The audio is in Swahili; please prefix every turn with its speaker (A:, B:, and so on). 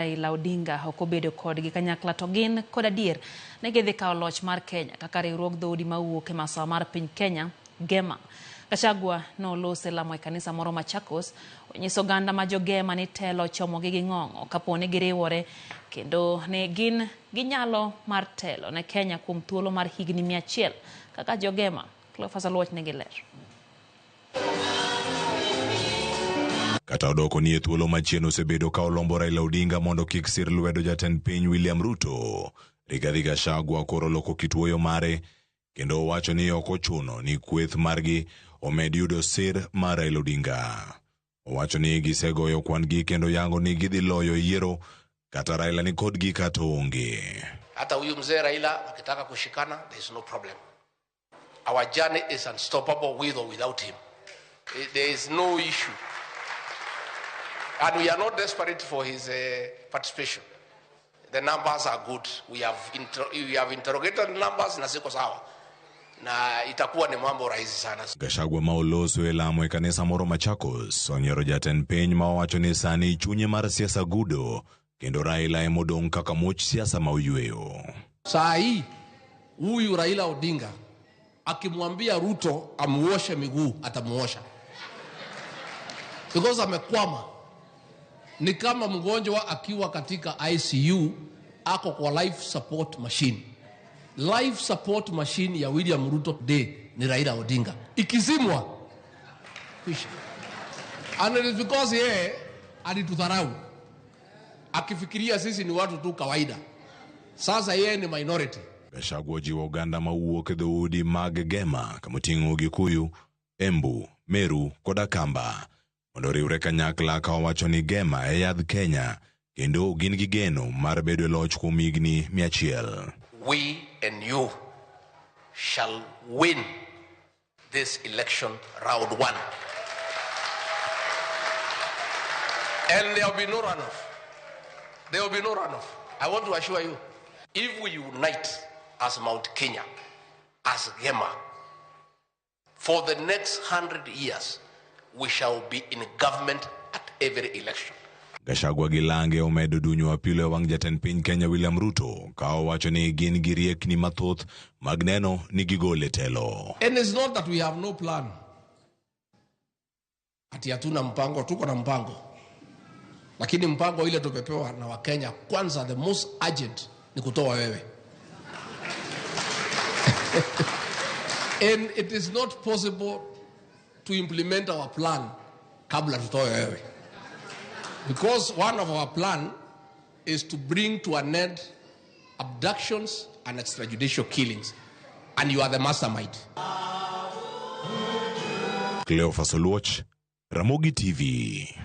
A: Raila Odinga okobedo kodgi kanyakla to gin kod adier ne gidhi kawo loch mar Kenya kaka riwruok dhoudi mawuok e masawa mar piny Kenya GEMA. Gachagua nolose lamo e kanisa moro Machakos onyiso oganda ma jo GEMA ni telo chomogi gi ng'ong'o kapo ni giriwore kendo ne gin ginyalo mar telo ne Kenya kuom thuolo mar higni 100 kaka jo GEMA. Loch ne giler.
B: Kata odoko ni e thuolo machien osebedo ka olombo Raila Odinga mondo kik sir lwedo jatend piny William Ruto. Rigathi Gachagua koro loko kituoyo mare kendo wacho ni ok ochuno ni kweth margi omed yudo sir mar Raila Odinga. Owacho ni gisegoyo kwangi kendo yango ni gidhi loyo yiero kata Raila ni kodgi kata onge.
C: Hata huyu mzee Raila akitaka kushikana, there is no problem. Our journey is unstoppable with or without him. There is no issue. And we are not desperate for his participation. The numbers are good. We have interrogated the numbers na ziko sawa. Na itakuwa ni mambo rahisi sana.
B: Gachagua maoloso e lamo e kanisa moro Machakos onyiero jatend piny ma owacho ni sani chunye mar siasa gudo kendo Raila emodong kaka much siasa ma oyueyo.
C: Saa hii huyu Raila Odinga akimwambia Ruto amuoshe miguu atamuosha. Because amekwama. Ni kama mgonjwa akiwa katika ICU ako kwa life support machine. Life support machine ya William Ruto today ni Raila Odinga. Ikizimwa kisha. And it is because yeye alitudharau. Akifikiria sisi ni watu tu kawaida. Sasa yeye ni minority.
B: Gachagua jiwo oganda mawuok e dhoudi mag GEMA kamoting'o Gikuyu, Embu, Meru kod Kamba mondo riwre kanyakla ka owacho ni GEMA e yadh Kenya kendo gin gi geno mar bedo loch kuom higni 100.
C: We and you shall win this election round 1. And there will be no runoff. There will be no runoff. I want to assure you, if we unite as Mount Kenya, as GEMA, for the next 100 years, we shall be in government at every election.
B: Gachagua gilange omedo dunyo apilo e wang jatend piny Kenya William Ruto ka owacho ni gin gi riekni mathoth mag neno ni gigole telo.
C: And it's not that we have no plan. Ati hatuna mpango, tuko na mpango. Lakini mpango ile tupepewa na Wakenya kwanza, the most urgent ni kutoa wewe. And it is not possible to implement our plan kabla tutoe wewe. Because one of our plan is to bring to an end abductions and extrajudicial killings. And you are the mastermind.
B: Ramogi TV.